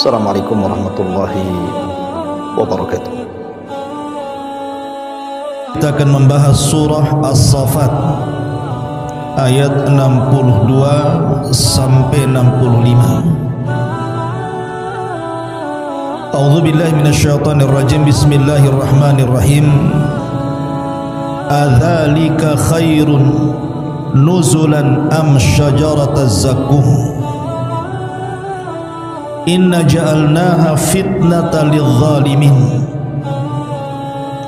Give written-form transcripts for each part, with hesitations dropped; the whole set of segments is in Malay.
Assalamualaikum warahmatullahi wabarakatuh. Kita akan membahas surah As-Saffat ayat 62 sampai 65. A'udzu billahi minasyaitonir rajim. Bismillahirrahmanirrahim. Adzalika khairun nuzulan am syajarataz zaqqum inna ja'alnaha fitnatan lidh-dhalimin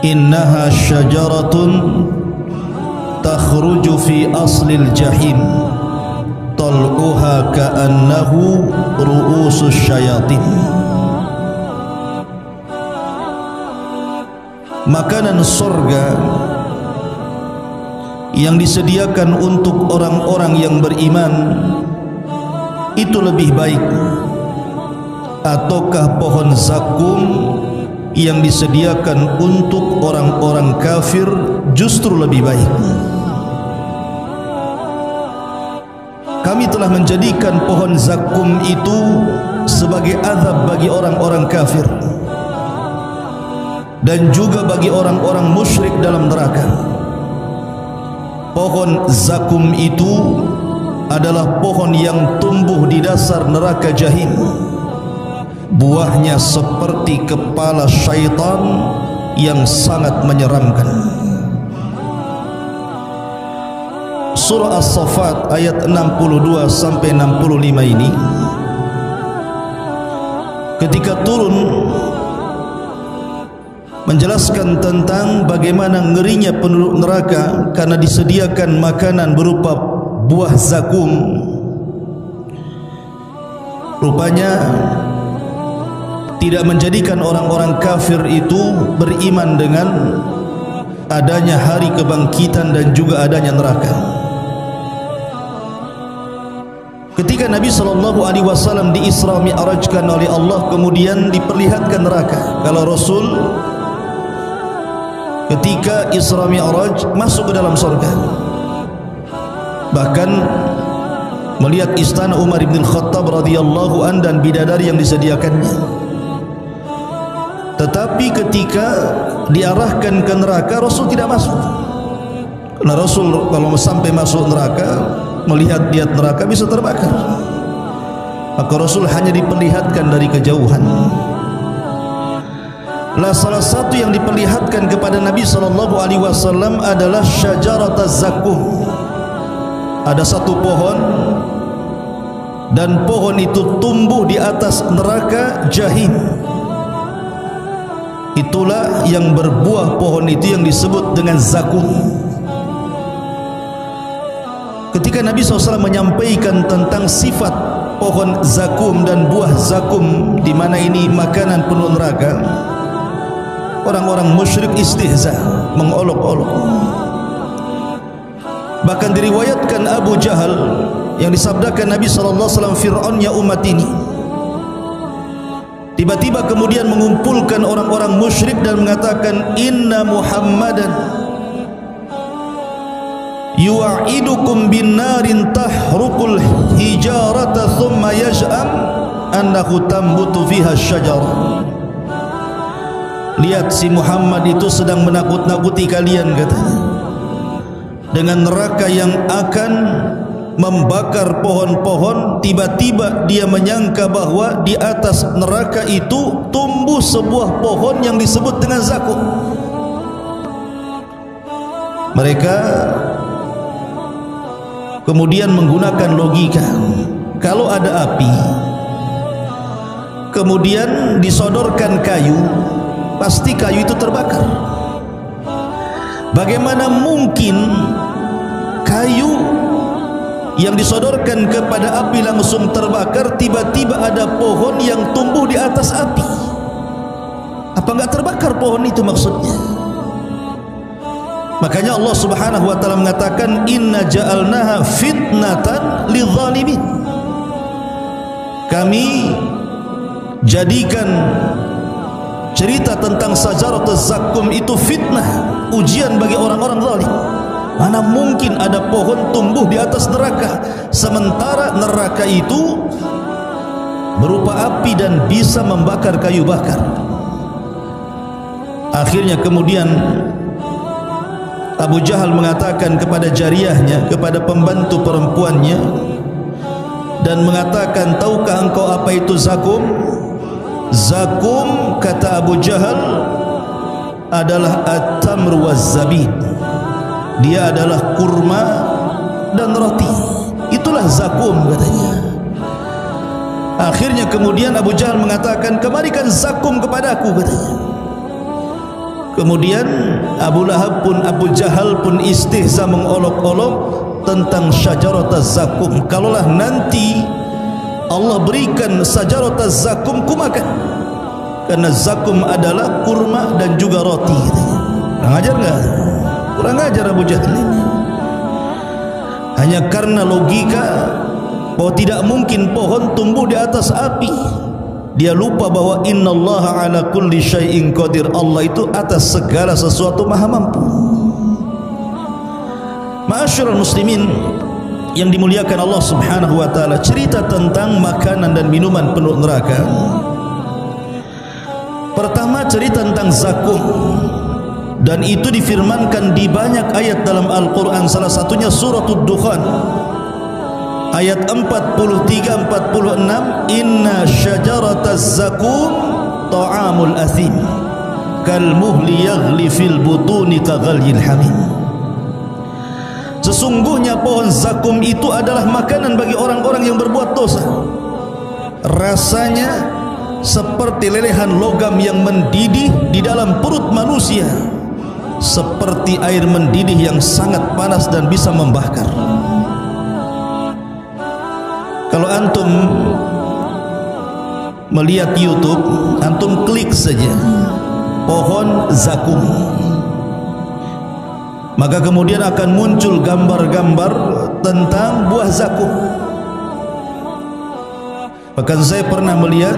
innaha syajaratun takhruju fi aslil jahim tal'uha ka'annahu ru'usus syayatin. Makanan surga yang disediakan untuk orang-orang yang beriman itu lebih baik, ataukah pohon zakum yang disediakan untuk orang-orang kafir justru lebih baik? Kami telah menjadikan pohon zakum itu sebagai azab bagi orang-orang kafir dan juga bagi orang-orang musyrik dalam neraka. Pohon zakum itu adalah pohon yang tumbuh di dasar neraka jahim. Buahnya seperti kepala syaitan yang sangat menyeramkan. Surah As-Saffat ayat 62 sampai 65 ini ketika turun menjelaskan tentang bagaimana ngerinya penduduk neraka karena disediakan makanan berupa buah zakum. Rupanya tidak menjadikan orang-orang kafir itu beriman dengan adanya hari kebangkitan dan juga adanya neraka. Ketika Nabi SAW di Isra Mi'rajkan oleh Allah, kemudian diperlihatkan neraka. Kalau Rasul ketika Isra Mi'raj masuk ke dalam surga, bahkan melihat istana Umar bin Khattab radhiyallahu an dan bidadari yang disediakannya. Tetapi ketika diarahkan ke neraka, Rasul tidak masuk. Karena Rasul kalau sampai masuk neraka, melihat neraka bisa terbakar. Maka Rasul hanya diperlihatkan dari kejauhan. Lah salah satu yang diperlihatkan kepada Nabi SAW adalah syajarataz zaqqum. Ada satu pohon, dan pohon itu tumbuh di atas neraka jahim. Itulah yang berbuah pohon itu yang disebut dengan zakum. Ketika Nabi SAW menyampaikan tentang sifat pohon zakum dan buah zakum, di mana ini makanan penuh neraka, orang-orang musyrik istihza, mengolok-olok. Bahkan diriwayatkan Abu Jahal yang disabdakan Nabi SAW, Fir'aunnya umat ini, tiba-tiba kemudian mengumpulkan orang-orang musyrik dan mengatakan, inna Muhammadan yu'idukum bin narin tahrukul hijarata thumma yaj'am annahu tambutu fiha syajarah. Lihat, si Muhammad itu sedang menakut-nakuti kalian, katanya, dengan neraka yang akan membakar pohon-pohon. Tiba-tiba dia menyangka bahwa di atas neraka itu tumbuh sebuah pohon yang disebut dengan zakum. Mereka kemudian menggunakan logika. Kalau ada api kemudian disodorkan kayu, pasti kayu itu terbakar. Bagaimana mungkin kayu yang disodorkan kepada api langsung terbakar, tiba-tiba ada pohon yang tumbuh di atas api? Apa enggak terbakar pohon itu maksudnya? Makanya Allah Subhanahu wa taala mengatakan, inna ja'alnaha fitnatan lidh-dhalimin. Kami jadikan cerita tentang syajaratuz zaqqum itu fitnah, ujian bagi orang-orang zalim. Mana mungkin ada pohon tumbuh di atas neraka, sementara neraka itu berupa api dan bisa membakar kayu bakar. Akhirnya kemudian Abu Jahal mengatakan kepada jariyahnya, kepada pembantu perempuannya, dan mengatakan, tahukah engkau apa itu zakum? Zakum, kata Abu Jahal, adalah at-tamr waz-zabib. Dia adalah kurma dan roti. Itulah zakum, katanya. Akhirnya kemudian Abu Jahal mengatakan, kembalikan zakum kepadaku, katanya. Kemudian Abu Lahab pun, Abu Jahal pun istihza, mengolok-olok tentang syajarataz zakum. Kalaulah nanti Allah berikan syajarataz zakum, ku makan, karena zakum adalah kurma dan juga roti, katanya. Kurang ajar enggak? Kurang ajar Abu Jahal ini. Hanya karena logika bahwa tidak mungkin pohon tumbuh di atas api, dia lupa bahwa innallaha ala kulli syai'in qadir. Allah itu atas segala sesuatu maha mampu. Ma'asyiral muslimin yang dimuliakan Allah Subhanahu wa taala, cerita tentang makanan dan minuman penduduk neraka. Pertama, cerita tentang zakum, dan itu difirmankan di banyak ayat dalam Al-Quran. Salah satunya suratul Dukhan ayat 43-46, inna syajarataz zakum ta'amul athim kal muhli yaghli fil butuni kaghalyil hamim. Sesungguhnya pohon zakum itu adalah makanan bagi orang-orang yang berbuat dosa. Rasanya seperti lelehan logam yang mendidih di dalam perut manusia, seperti air mendidih yang sangat panas dan bisa membakar. Kalau antum melihat YouTube, antum klik saja pohon zakum, maka kemudian akan muncul gambar-gambar tentang buah zakum. Bahkan saya pernah melihat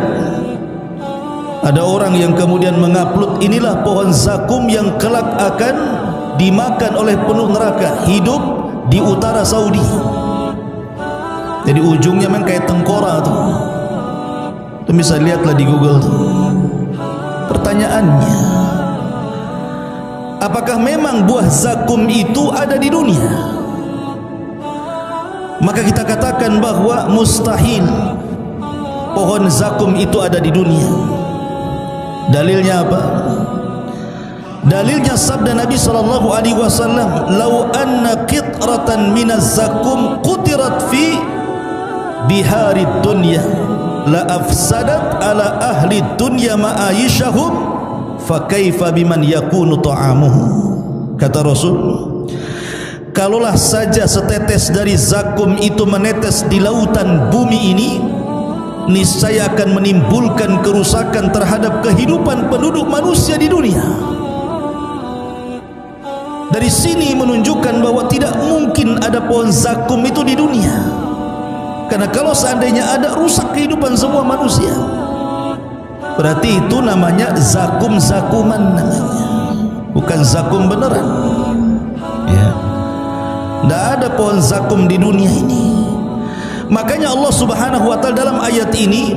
ada orang yang kemudian mengupload, inilah pohon zakum yang kelak akan dimakan oleh penduduk neraka, hidup di utara Saudi. Jadi ujungnya memang kayak tengkorak tuh. Itu bisa lihatlah di Google tuh. Pertanyaannya, apakah memang buah zakum itu ada di dunia? Maka kita katakan bahwa mustahil pohon zakum itu ada di dunia. Dalilnya apa? Dalilnya sabda Nabi sallallahu alaihi wasallam, "Lau anna qitratan minaz zakum qutirat fi biharid dunya la afsadat ala ahli dunya ma'ayishahum fa kaifa biman yakunu ta'amuhu." Kata Rasul, kalaulah saja setetes dari zakum itu menetes di lautan bumi ini, niscaya akan menimbulkan kerusakan terhadap kehidupan penduduk manusia di dunia. Dari sini menunjukkan bahwa tidak mungkin ada pohon zakum itu di dunia. Karena kalau seandainya ada, rusak kehidupan semua manusia. Berarti itu namanya zakum-zakuman namanya, bukan zakum beneran. Ya, tidak ada pohon zakum di dunia ini. Makanya Allah Subhanahu wa taala dalam ayat ini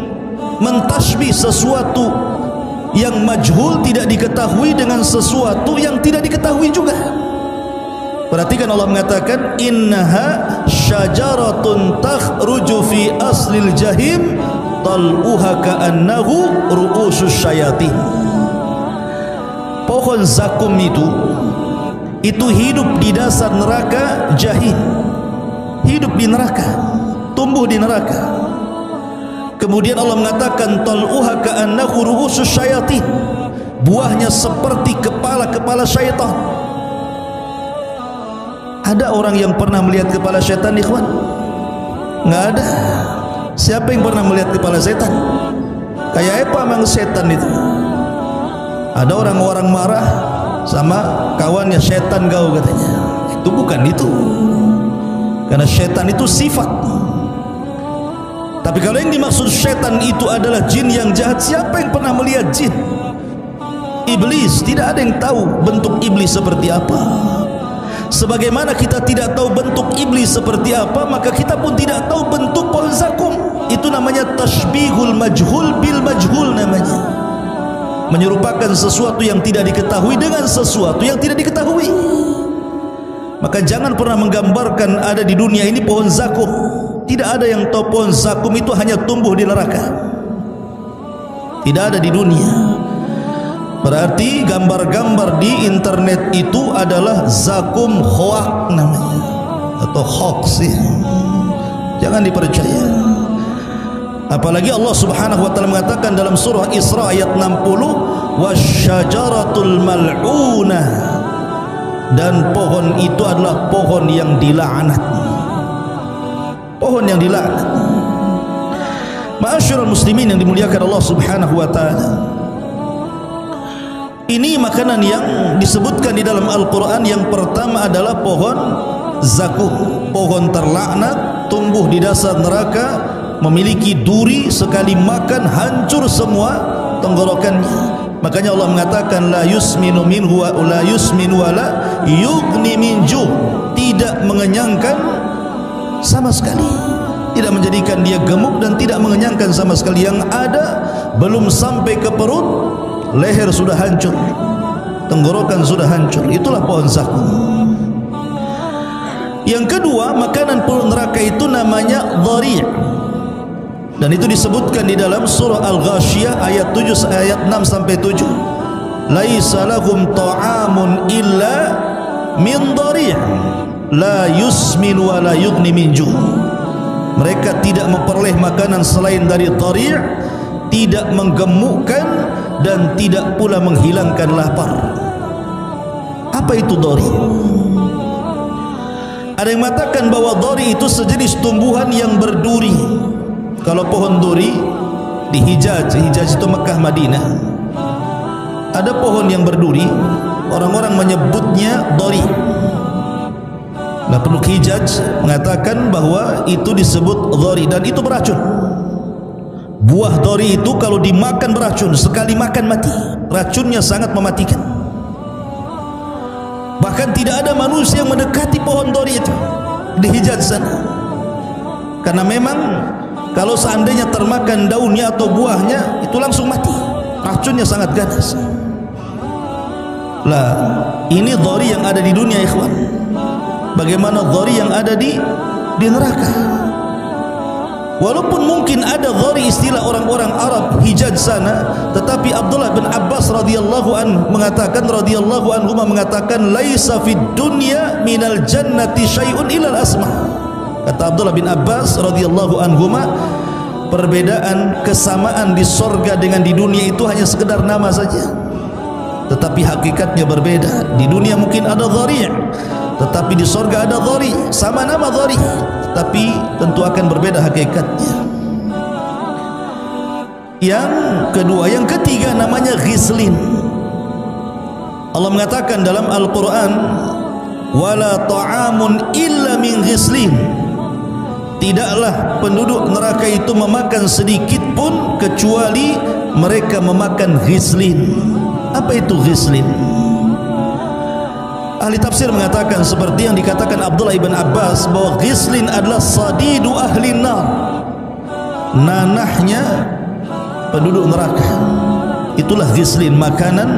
mentasbih sesuatu yang majhul, tidak diketahui, dengan sesuatu yang tidak diketahui juga. Perhatikan, Allah mengatakan innaha syajaratun takhruju fi aslil jahim tal'uha ka'annahu ru'usus syayatin. Pohon zakum itu hidup di dasar neraka jahim, hidup di neraka, tumbuh di neraka. Kemudian Allah mengatakan tal'uha ka'annahu ru'usus syayatin, buahnya seperti kepala-kepala syaitan. Ada orang yang pernah melihat kepala syaitan, ikhwan? Nggak ada. Siapa yang pernah melihat kepala setan? Kayak apa memang setan itu? Ada orang-orang marah sama kawannya, setan kau katanya. Itu bukan itu. Karena setan itu sifat. Tapi kalau yang dimaksud setan itu adalah jin yang jahat, siapa yang pernah melihat jin? Iblis, tidak ada yang tahu bentuk iblis seperti apa. Sebagaimana kita tidak tahu bentuk iblis seperti apa, maka kita pun tidak tahu bentuk pohon zakum. Itu namanya tashbihul majhul bil majhul namanya. Menyerupakan sesuatu yang tidak diketahui dengan sesuatu yang tidak diketahui. Maka jangan pernah menggambarkan ada di dunia ini pohon zakum. Tidak ada yang tahu pohon zakum itu hanya tumbuh di neraka. Tidak ada di dunia. Berarti gambar-gambar di internet itu adalah zakum hoax namanya, atau hoax ya. Jangan dipercaya. Apalagi Allah Subhanahu wa taala mengatakan dalam surah Isra ayat 60, wasyajaratul mal'unah, dan pohon itu adalah pohon yang dilaknat. Pohon yang dilaknat. Ma'asyiral muslimin yang dimuliakan Allah Subhanahu wa taala. Ini makanan yang disebutkan di dalam Al-Qur'an. Yang pertama adalah pohon zakum, pohon terlaknat, tumbuh di dasar neraka, memiliki duri, sekali makan hancur semua tenggorokannya. Makanya Allah mengatakan la yusminu minhu wa la yusminu wa la yughni min ju', tidak mengenyangkan sama sekali, tidak menjadikan dia gemuk dan tidak mengenyangkan sama sekali. Yang ada belum sampai ke perut, leher sudah hancur, tenggorokan sudah hancur. Itulah pohon zakum. Yang kedua, makanan penduduk neraka itu namanya dhari'. Dan itu disebutkan di dalam surah Al-Ghashiyah ayat 7 ayat 6 sampai 7. Laisa lahum ta'amun illa min dhari', la yusmin wa la yughni min ju'. Mereka tidak memperoleh makanan selain dari dhari', tidak menggemukkan dan tidak pula menghilangkan lapar. Apa itu dhari'? Ada yang mengatakan bahwa dhari' itu sejenis tumbuhan yang berduri. Kalau pohon duri di Hijaz, Hijaz itu Mekah Madinah, ada pohon yang berduri, orang-orang menyebutnya dhari'. Nah, penduduk Hijaz mengatakan bahwa itu disebut dhari' dan itu beracun. Buah dhari' itu kalau dimakan beracun, sekali makan mati. Racunnya sangat mematikan. Bahkan tidak ada manusia yang mendekati pohon dhari' itu di Hijaz sana. Karena memang kalau seandainya termakan daunnya atau buahnya, itu langsung mati. Racunnya sangat ganas. Lah, ini dhari' yang ada di dunia, ikhwan. Bagaimana dhari' yang ada di neraka? Walaupun mungkin ada dhari' istilah orang-orang Arab Hijaz sana, tetapi Abdullah bin Abbas radhiyallahu anhu mengatakan, laisa fid dunya minal jannati syai'un ilal asma'. Kata Abdullah bin Abbas radhiyallahu anhuma, perbedaan kesamaan di sorga dengan di dunia itu hanya sekedar nama saja, tetapi hakikatnya berbeda. Di dunia mungkin ada dhari', tetapi di sorga ada dhari', sama nama dhari', tapi tentu akan berbeda hakikatnya. Yang kedua, yang ketiga namanya ghislin. Allah mengatakan dalam Al-Quran, wala ta'amun illa min ghislin. Tidaklah penduduk neraka itu memakan sedikit pun kecuali mereka memakan ghislin. Apa itu ghislin? Ahli tafsir mengatakan seperti yang dikatakan Abdullah ibn Abbas, bahwa ghislin adalah sadidu ahli nar, nanahnya penduduk neraka. Itulah ghislin, makanan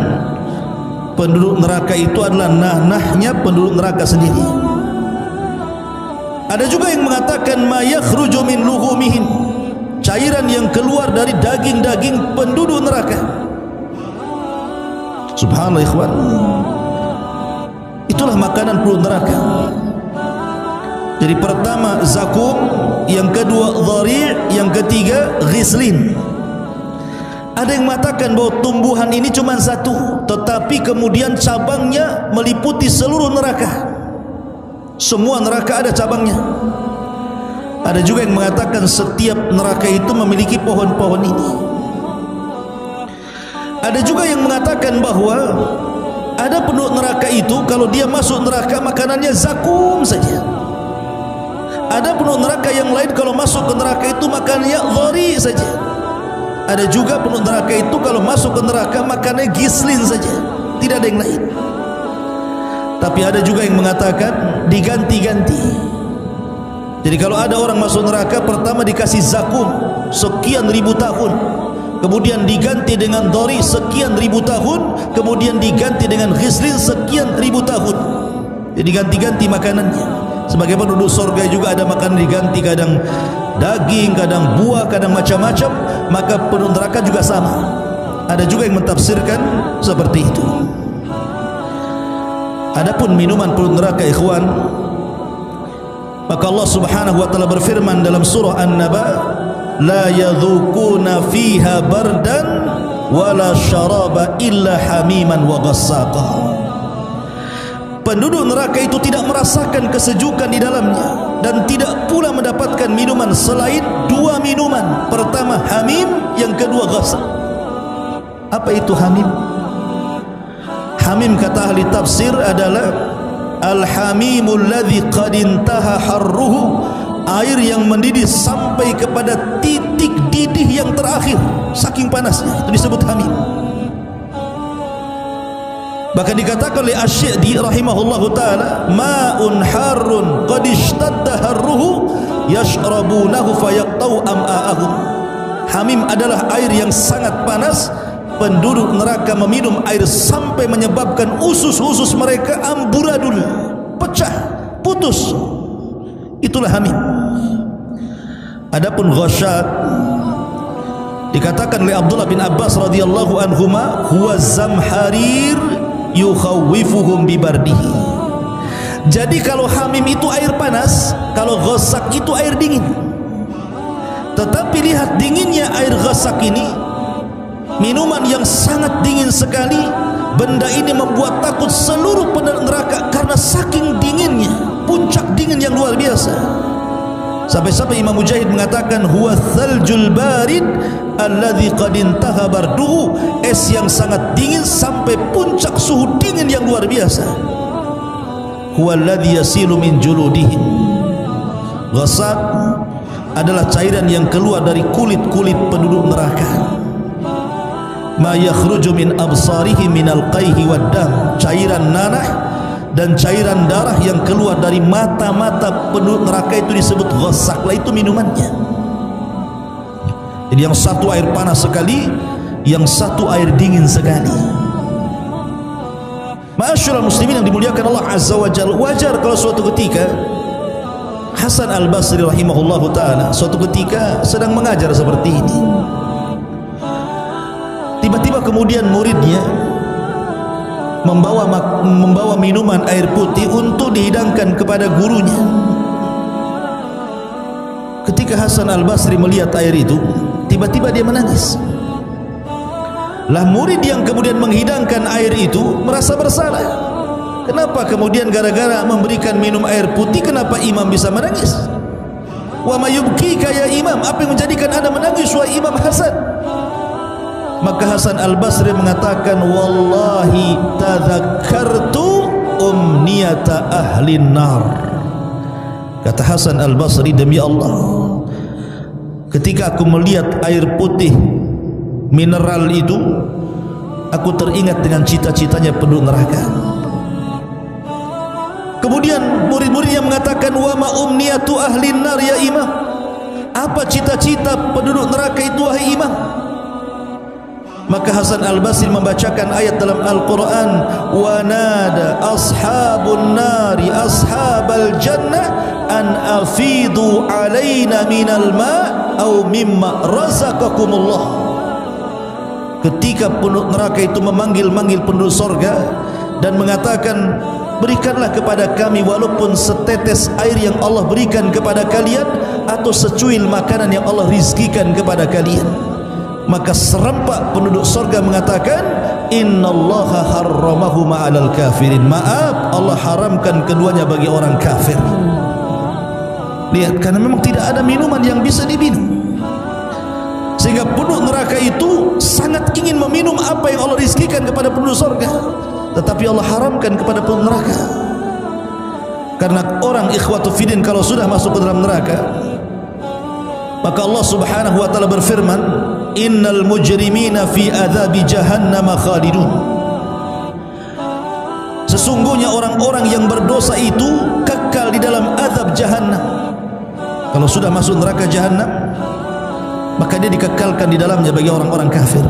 penduduk neraka itu adalah nanahnya penduduk neraka sendiri. Ada juga yang mengatakan ma yakhruju min luhumihim, cairan yang keluar dari daging-daging penduduk neraka. Subhanallah ikhwan. Itulah makanan penduduk neraka. Jadi pertama zakum, yang kedua dhari', yang ketiga ghislin. Ada yang mengatakan bahwa tumbuhan ini cuma satu, tetapi kemudian cabangnya meliputi seluruh neraka. Semua neraka ada cabangnya. Ada juga yang mengatakan setiap neraka itu memiliki pohon-pohon ini. Ada juga yang mengatakan bahwa ada penduduk neraka itu kalau dia masuk neraka makanannya zakum saja. Ada penduduk neraka yang lain kalau masuk ke neraka itu makanannya dhari' saja. Ada juga penduduk neraka itu kalau masuk ke neraka makanannya ghislin saja, tidak ada yang lain. Tapi ada juga yang mengatakan diganti-ganti. Jadi kalau ada orang masuk neraka, pertama dikasih zakum sekian ribu tahun, kemudian diganti dengan dori sekian ribu tahun, kemudian diganti dengan ghislin sekian ribu tahun. Jadi ganti-ganti makanannya. Sebagai penduduk surga juga ada makanan diganti, kadang daging, kadang buah, kadang macam-macam. Maka penduduk neraka juga sama. Ada juga yang mentafsirkan seperti itu. Adapun minuman penduduk neraka, ikhwan, maka Allah Subhanahu wa taala berfirman dalam surah An-Naba, la yadhukuna fiha bardan wala syaraba illa hamiman wa ghassaqa. Penduduk neraka itu tidak merasakan kesejukan di dalamnya dan tidak pula mendapatkan minuman selain dua minuman. Pertama hamim, yang kedua ghassaq. Apa itu hamim? Hamim kata ahli tafsir adalah al-hamimul ladzi qad intaha harruhu, air yang mendidih sampai kepada titik didih yang terakhir, saking panasnya, itu disebut hamim. Bahkan dikatakan oleh Asy-Sya'di rahimahullahu taala, ma'un harrun qad ishtadda harruhu yashrabunahu fayaqtau am'a'ahum. Hamim adalah air yang sangat panas, penduduk neraka meminum air sampai menyebabkan usus-usus mereka amburadul, pecah, putus. Itulah hamim. Adapun ghasyaq dikatakan oleh Abdullah bin Abbas radhiyallahu anhuma, huwa zamharir yukhawwifuhum bibardihi. Jadi kalau hamim itu air panas, kalau ghassaq itu air dingin. Tetapi lihat dinginnya air ghassaq ini, minuman yang sangat dingin sekali. Benda ini membuat takut seluruh penduduk neraka karena saking dinginnya, puncak dingin yang luar biasa. Sampai-sampai Imam Mujahid mengatakan, huwa thaljul barid alladzi qad intaha barduhu, es yang sangat dingin sampai puncak suhu dingin yang luar biasa. Huwa alladzi yasilu min juludihim. Ghassaq adalah cairan yang keluar dari kulit-kulit penduduk neraka. Ma yakhruju min absarihim minal qayhi wad dam, cairan nanah dan cairan darah yang keluar dari mata-mata penduduk neraka itu disebut ghassaq. Lah itu minumannya. Jadi yang satu air panas sekali, yang satu air dingin sekali. Ma'asyiral muslimin yang dimuliakan Allah Azza wa Jalla, wajar kalau suatu ketika Hasan Al-Basri rahimahullahu taala suatu ketika sedang mengajar seperti ini, tiba-tiba kemudian muridnya membawa minuman air putih untuk dihidangkan kepada gurunya. Ketika Hasan Al-Basri melihat air itu, tiba-tiba dia menangis. Lah murid yang kemudian menghidangkan air itu merasa bersalah. Kenapa kemudian gara-gara memberikan minum air putih, kenapa imam bisa menangis? Wa ma yubkika ya imam, apa yang menjadikan anda menangis wahai Imam Hasan? Maka Hasan Al-Basri mengatakan, wallahi tadzakartu umniyata ahlin nar. Kata Hasan Al-Basri, demi Allah, ketika aku melihat air putih mineral itu, aku teringat dengan cita-citanya penduduk neraka. Kemudian murid-muridnya mengatakan, wa ma umniyatu ahlin nar ya imam, apa cita-cita penduduk neraka itu wahai imam? Maka Hasan Al-Basri membacakan ayat dalam Al-Quran, wa nada ashabun nari ashabal jannah an afidu alaina minal ma' au mimma razaqakumullah. Ketika penduduk neraka itu memanggil-manggil penduduk sorga dan mengatakan, berikanlah kepada kami walaupun setetes air yang Allah berikan kepada kalian, atau secuil makanan yang Allah rizkikan kepada kalian. Maka serempak penduduk sorga mengatakan, innallaha harramahu ma'alal kafirin, maaf, Allah haramkan keduanya bagi orang kafir. Lihat, karena memang tidak ada minuman yang bisa diminum, sehingga penduduk neraka itu sangat ingin meminum apa yang Allah rizkikan kepada penduduk sorga, tetapi Allah haramkan kepada penduduk neraka. Karena orang ikhwatu fiddin kalau sudah masuk ke dalam neraka, maka Allah Subhanahu wa taala berfirman, innal mujrimina fi adzabi jahannam khalidun. Sesungguhnya orang-orang yang berdosa itu kekal di dalam azab jahannam. Kalau sudah masuk neraka Jahannam, maka dia dikekalkan di dalamnya bagi orang-orang kafir.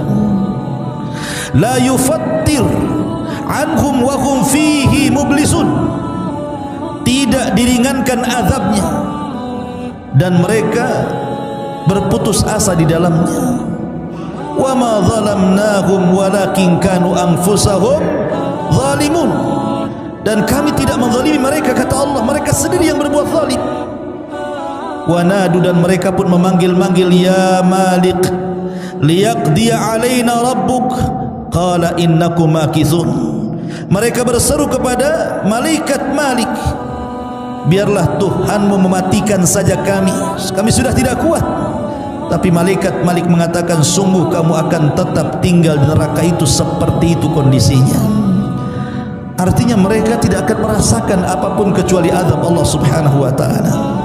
La yufattir anhum wa hum fihi mublisun. Tidak diringankan azabnya dan mereka berputus asa di dalamnya. Wa ma zalamnahum walakin kanu anfusahum zalimun. Dan kami tidak menzalimi mereka, kata Allah, mereka sendiri yang berbuat zalim. Wa nadu, dan mereka pun memanggil-manggil, ya Malik liyaqdiya alaina rabbuk qala innakum makithun. Mereka berseru kepada malaikat Malik, biarlah Tuhanmu mematikan saja kami sudah tidak kuat. Tapi malaikat Malik mengatakan, sungguh kamu akan tetap tinggal di neraka itu seperti itu kondisinya. Artinya mereka tidak akan merasakan apapun kecuali azab Allah Subhanahu wa ta'ala.